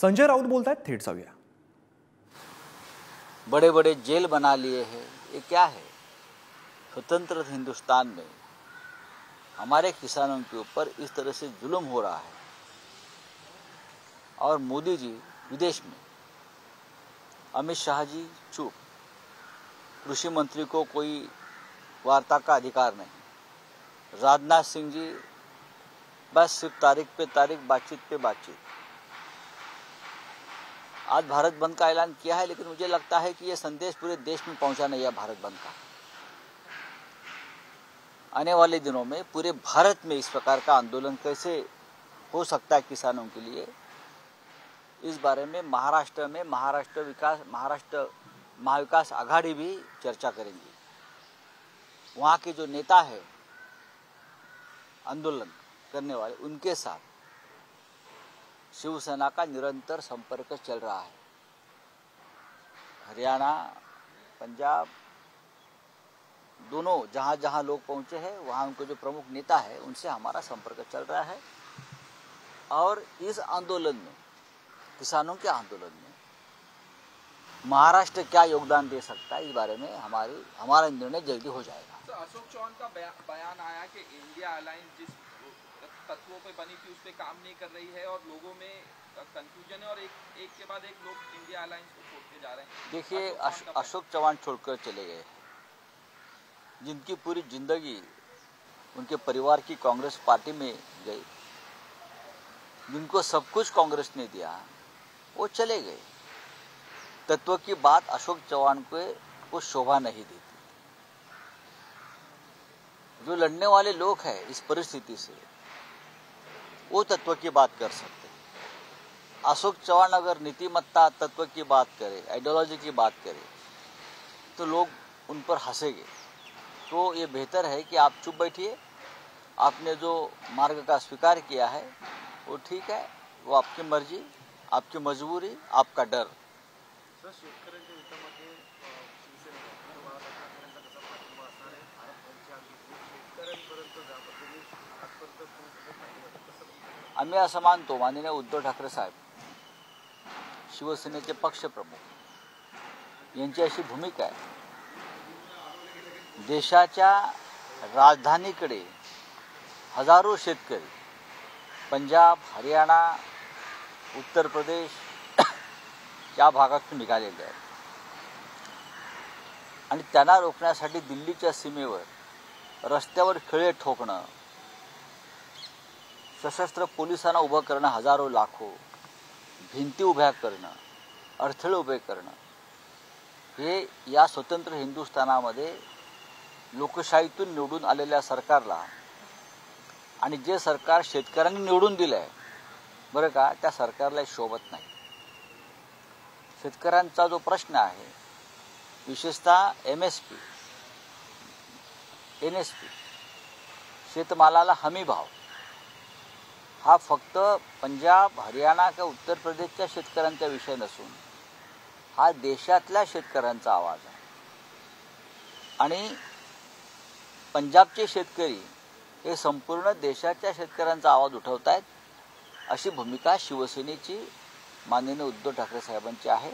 संजय राउत बोलतायत, थेट जाऊया। बड़े बड़े जेल बना लिए हैं, ये क्या है? स्वतंत्र हिंदुस्तान में हमारे किसानों के ऊपर इस तरह से जुल्म हो रहा है और मोदी जी विदेश में, अमित शाह जी चुप, कृषि मंत्री को कोई वार्ता का अधिकार नहीं, राजनाथ सिंह जी बस सिर्फ तारीख पे तारीख, बातचीत पे बातचीत। आज भारत बंद का ऐलान किया है, लेकिन मुझे लगता है कि यह संदेश पूरे देश में पहुंचा नहीं है भारत बंद का। आने वाले दिनों में पूरे भारत में इस प्रकार का आंदोलन कैसे हो सकता है किसानों के लिए, इस बारे में महाराष्ट्र महाविकास आघाड़ी भी चर्चा करेंगी। वहाँ के जो नेता है आंदोलन करने वाले, उनके साथ शिवसेना का निरंतर संपर्क चल रहा है। हरियाणा, पंजाब, दोनों जहाँ जहाँ लोग पहुँचे हैं वहाँ उनको जो प्रमुख नेता है उनसे हमारा संपर्क चल रहा है। और इस आंदोलन में, किसानों के आंदोलन में महाराष्ट्र क्या योगदान दे सकता है, इस बारे में हमारा निर्णय जल्दी हो जाएगा। तो अशोक चौहान का बयान आया कि इंडिया अलायंस जिस तत्वों पे बनी थी उस पे काम नहीं कर रही है और लोगों में कंफ्यूजन है और एक के बाद एक लोग इंडिया अलायंस को छोड़ते जा रहे हैं। देखिए, अशोक चौहान छोड़कर चले गए, जिनकी पूरी जिंदगी उनके परिवार की कांग्रेस पार्टी में गई, जिनको सब कुछ कांग्रेस ने दिया, वो चले गए। तत्व की बात अशोक चौहान को शोभा नहीं देती। जो लड़ने वाले लोग हैं इस परिस्थिति से, वो तत्व की बात कर सकते हैं। अशोक चौहान अगर नीतिमत्ता तत्व की बात करे, आइडियोलॉजी की बात करे, तो लोग उन पर हंसेंगे। तो ये बेहतर है कि आप चुप बैठिए। आपने जो मार्ग का स्वीकार किया है वो ठीक है, वो आपकी मर्जी, आपकी मजबूरी, आपका डर। आम्ही असं मानतो, माननीय उद्धव ठाकरे साहेब शिवसेनेचे पक्षप्रमुख, यांची अशी भूमिका आहे, देशाच्या राजधानीकडे हजारो शेतकरी पंजाब, हरियाणा, उत्तर प्रदेश या भागातून निघालेले आहेत आणि त्यांना रोखण्यासाठी दिल्लीच्या सीमेवर रस्त्यावर खिळे ठोकणं, सशस्त्र पोलिसांना उभं करणं, हजारो लाखो भिंती उभ्या करणं, अडथळे उभे करणं, हे या स्वतंत्र हिंदुस्थानामध्ये लोकशाहीतून निवडून आलेल्या सरकारला आणि जे सरकार शेतकऱ्यांनी निवडून दिलंय बरं का, त्या सरकारला शोभत नाही। शेतकऱ्यांचा जो प्रश्न आहे, विशेषतः MSP, NSP, शेतमालाला हमी भाव, हा फक्त पंजाब, हरियाणा किंवा उत्तर प्रदेशच्या शेतकऱ्यांचा विषय नसून हा देशातल्या शेतकऱ्यांचा आवाज आहे। आणि पंजाबचे शेतकरी हे संपूर्ण देशाच्या शेतकऱ्यांचा आवाज उठवतायत, अशी भूमिका शिवसेनेची माननीय उद्धव ठाकरे साहेबांची आहे।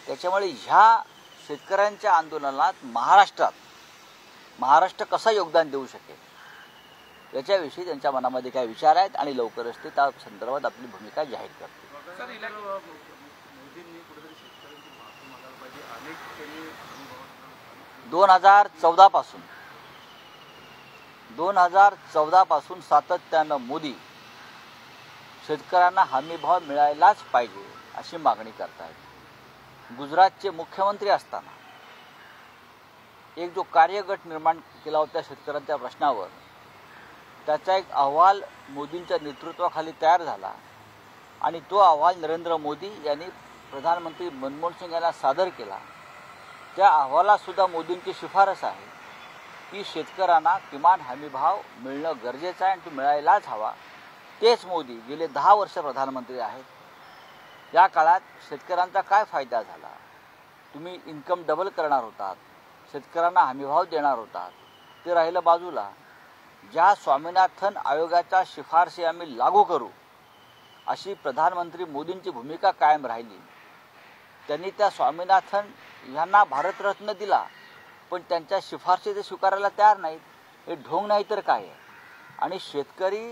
त्याच्यामुळे ह्या शेतकऱ्यांच्या आंदोलनात महाराष्ट्र कसा योगदान देऊ शकेल याच्याविषयी त्यांच्या मनामध्ये काय विचार आहेत आणि लवकरच ते त्या संदर्भात आपली भूमिका जाहीर करतील। 2014 पासून सातत्यानं मोदी शेतकऱ्यांना हमीभाव मिळायलाच पाहिजे अशी मागणी करतायत। गुजरातचे मुख्यमंत्री असताना एक जो कार्यगट निर्माण केला होता शेतकऱ्यांच्या प्रश्नावर, त्याचा एक अहवाल मोदींच्या नेतृत्वाखाली तयार झाला आणि तो अहवाल नरेंद्र मोदी यांनी प्रधानमंत्री मनमोहन सिंग यांना सादर केला। त्या अहवालात सुद्धा मोदींची शिफारस आहे की शेतकऱ्यांना किमान हमीभाव मिळणं गरजेचं आहे आणि तो मिळायलाच हवा। तेच मोदी गेले 10 वर्ष प्रधानमंत्री आहेत। या काळात शेतकऱ्यांचा काय फायदा झाला? तुम्ही इन्कम डबल करणार होतात, शेतकऱ्यांना हमीभाव देणार होतात, ते राहिलं बाजूला। ज्या स्वामीनाथन आयोगाच्या शिफारसी आम्ही लागू करू अशी प्रधानमंत्री मोदींची भूमिका कायम राहिली. त्यांनी त्या स्वामीनाथन यांना भारतरत्न दिला, पण त्यांच्या शिफारशी ते स्वीकारायला तयार नाहीत. हे ढोंग नाही तर काय आहे. आणि शेतकरी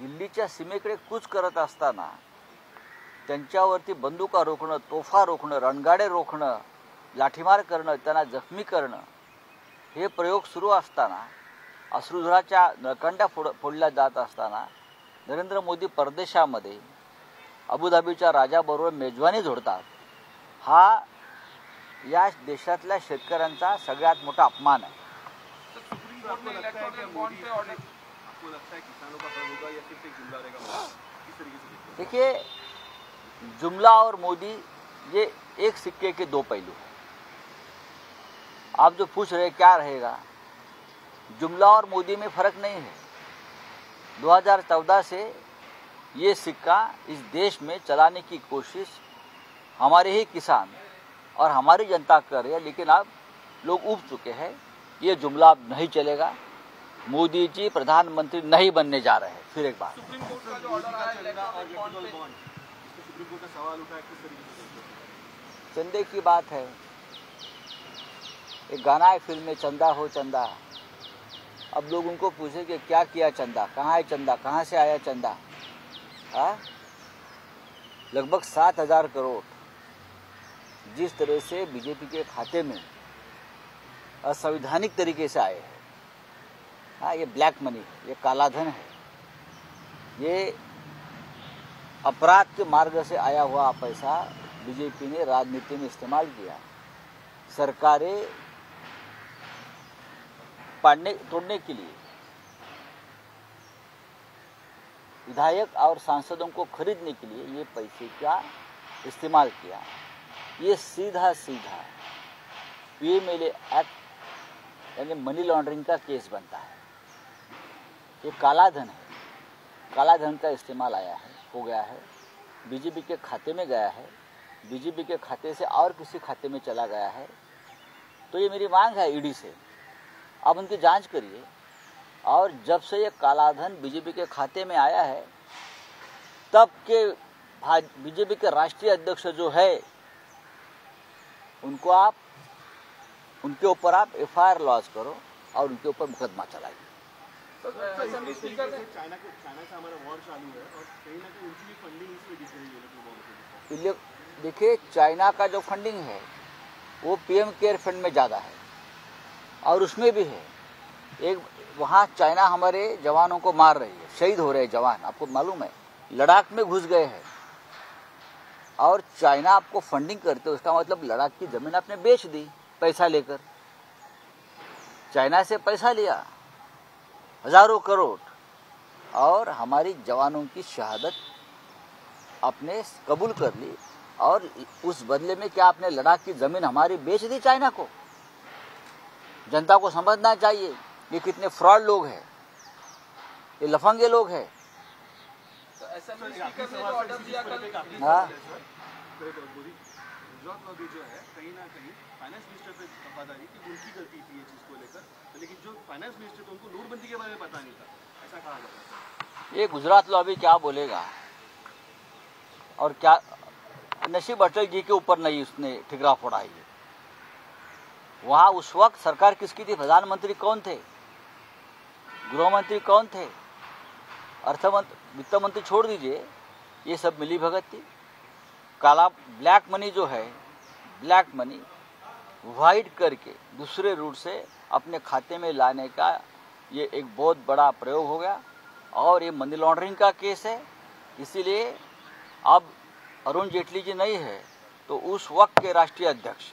दिल्लीच्या सीमेकडे कूच करत असताना त्यांच्यावरती बंदुका रोखणं, तोफा रोखणं, रणगाडे रोखणं, लाठीमार करणं, त्यांना जखमी करणं, हे प्रयोग सुरू असताना, अश्रुधुराच्या नळकांड्या फोडल्या जात असताना नरेंद्र मोदी परदेशामध्ये अबुधाबीच्या राजाबरोबर मेजवानी जोडतात. हा या देशातल्या शेतकऱ्यांचा सगळ्यात मोठा अपमान आहे. देखिए, जुमला और मोदी ये एक सिक्के के दो पहलू हैं. आप जो पूछ रहे क्या रहेगा, जुमला और मोदी में फर्क नहीं है. 2014 से ये सिक्का इस देश में चलाने की कोशिश हमारे ही किसान और हमारी जनता कर रही है, लेकिन अब लोग उब चुके हैं. ये जुमला अब नहीं चलेगा. मोदी जी प्रधानमंत्री नहीं बनने जा रहे हैं. फिर एक बार सुप्रीम कोर्ट का जो ऑर्डर आया चंदे की बात है. एक गाना है फिल्म में, चंदा हो चंदा. अब लोग उनको पूछे कि क्या किया चंदा, कहाँ है चंदा, कहाँ से आया चंदा. लगभग 7,000 करोड़ जिस तरह से बीजेपी के खाते में असंवैधानिक तरीके से आए हैं, ये ब्लैक मनी, ये काला धन है. ये अपराध के मार्ग से आया हुआ पैसा बीजेपी ने राजनीति में इस्तेमाल किया. सरकारें तोड़ने के लिए, विधायक और सांसदों को खरीदने के लिए ये पैसे का इस्तेमाल किया. ये सीधा सीधा पीएमएलए एक्ट यानी मनी लॉन्ड्रिंग का केस बनता है. ये काला धन है. काला धन का इस्तेमाल हो गया है, बीजेपी के खाते में गया है, बीजेपी के खाते से और किसी खाते में चला गया है. तो ये मेरी मांग है ईडी से, आप उनकी जांच करिए. और जब से ये काला धन बीजेपी के खाते में आया है, तब के बीजेपी के राष्ट्रीय अध्यक्ष जो है, उनके ऊपर आप एफआईआर लॉन्च करो और उनके ऊपर मुकदमा चलाइए. चाइना से हमारा वॉर चालू है और कहीं ना कहीं उनकी फंडिंग इसमें दिख रही है. देखिए, चाइना का जो फंडिंग है वो पीएम केयर फंड में ज़्यादा है, और उसमें भी है एक, वहाँ चाइना हमारे जवानों को मार रही है, शहीद हो रहे हैं जवान. आपको मालूम है, लद्दाख में घुस गए हैं और चाइना आपको फंडिंग करते, उसका मतलब लद्दाख की ज़मीन आपने बेच दी पैसा लेकर. चाइना से पैसा लिया हजारों करोड़, और हमारी जवानों की शहादत आपने कबूल कर ली, और उस बदले में क्या आपने लद्दाख की ज़मीन हमारी बेच दी चाइना को. जनता को समझना चाहिए ये कितने फ्रॉड लोग हैं, ये लफंगे लोग हैं. तो असेंबली स्पीकर ने जो ऑर्डर दिया कल, गुजरात में भी जो है कहीं ना कहीं फाइनेंस मिनिस्टर पे वफादारी कि उनकी गलती थी ये चीज को लेकर, लेकिन जो फाइनेंस मिनिस्टर थे उनको नोटबंदी के बारे में पता नहीं था, ऐसा कहा जाता है. ये गुजरात लॉबी क्या बोलेगा, और क्या नसीब अटल जी के ऊपर नहीं उसने ठिकरा फोड़ा है. वहाँ उस वक्त सरकार किसकी थी, प्रधानमंत्री कौन थे, गृह मंत्री कौन थे, वित्त मंत्री छोड़ दीजिए, ये सब मिली भगत थी. काला ब्लैक मनी जो है, ब्लैक मनी वाइट करके दूसरे रूट से अपने खाते में लाने का ये एक बहुत बड़ा प्रयोग हो गया, और ये मनी लॉन्ड्रिंग का केस है. इसीलिए अब अरुण जेटली जी नहीं है तो उस वक्त के राष्ट्रीय अध्यक्ष,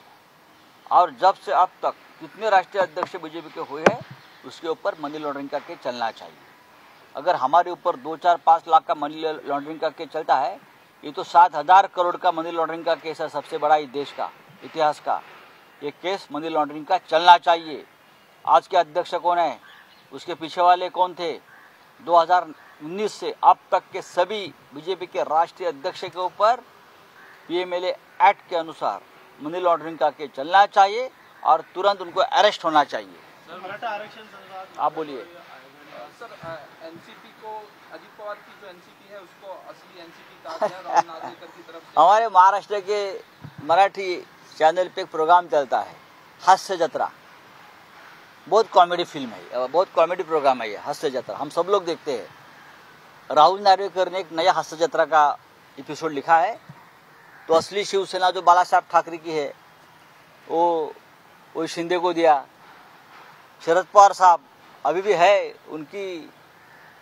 और जब से अब तक कितने राष्ट्रीय अध्यक्ष बीजेपी के हुए हैं, उसके ऊपर मनी लॉन्ड्रिंग का केस चलना चाहिए. अगर हमारे ऊपर 2-4-5 लाख का मनी लॉन्ड्रिंग का केस चलता है, ये तो 7,000 करोड़ का मनी लॉन्ड्रिंग का केस है, सबसे बड़ा इस देश का इतिहास का. ये केस मनी लॉन्ड्रिंग का चलना चाहिए. आज के अध्यक्ष कौन है, उसके पीछे वाले कौन थे. 2019 से अब तक के सभी बीजेपी के राष्ट्रीय अध्यक्ष के ऊपर पीएमएलए एक्ट के अनुसार मनी लॉन्ड्रिंग का केस चलना चाहिए और तुरंत उनको अरेस्ट होना चाहिए. मराठा आरक्षण आप बोलिए. सर एनसीपी को अजित पवार की जो एनसीपी है उसको असली एनसीपी कहा गया राहुल नार्वेकर की तरफ से। हमारे महाराष्ट्र के मराठी चैनल पे एक प्रोग्राम चलता है हास्य जत्रा, बहुत कॉमेडी फिल्म है, बहुत कॉमेडी प्रोग्राम है ये हास्य जत्रा, हम सब लोग देखते हैं। राहुल नार्वेकर ने एक नया हास्य जत्रा का एपिसोड लिखा है, तो असली शिवसेना जो बाला साहब ठाकरे की है वो शिंदे को दिया। शरद पवार साहब अभी भी है, उनकी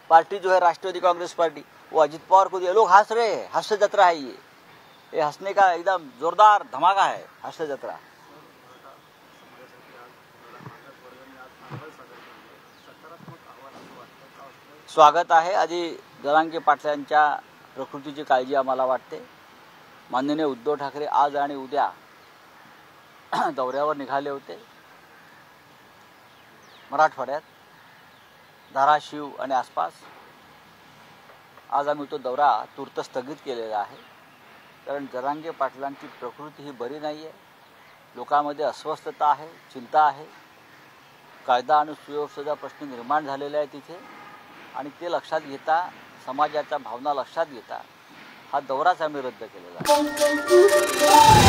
पार्टी जो है राष्ट्रवादी कांग्रेस पार्टी, वो अजित पवार को दिया। लोग हंस रहे हैं, हास्य जत्रा है ये हंसने का एकदम जोरदार धमाका है हास्य जत्रा। स्वागत आहे। आधी जरांगे पाटलांच्या प्रकृतीची काळजी आम्हाला वाटते। माननीय उद्धव ठाकरे आज आणि उद्या दौऱ्यावर निघाले होते मराठवाड्यात, धाराशिव आणि आसपास। आज आम्ही तो दौरा तूर्त स्थगित केलेला आहे, कारण जरांगे पाटलांची प्रकृती ही बरी नाही आहे। लोकांमध्ये अस्वस्थता आहे, चिंता आहे, कायदा आणि सुव्यवस्थेचा प्रश्न निर्माण झालेला आहे तिथे, आणि ते लक्षात घेता, समाजाच्या भावना लक्षात घेता हा दौराच आम्ही रद्द केलेला आहे।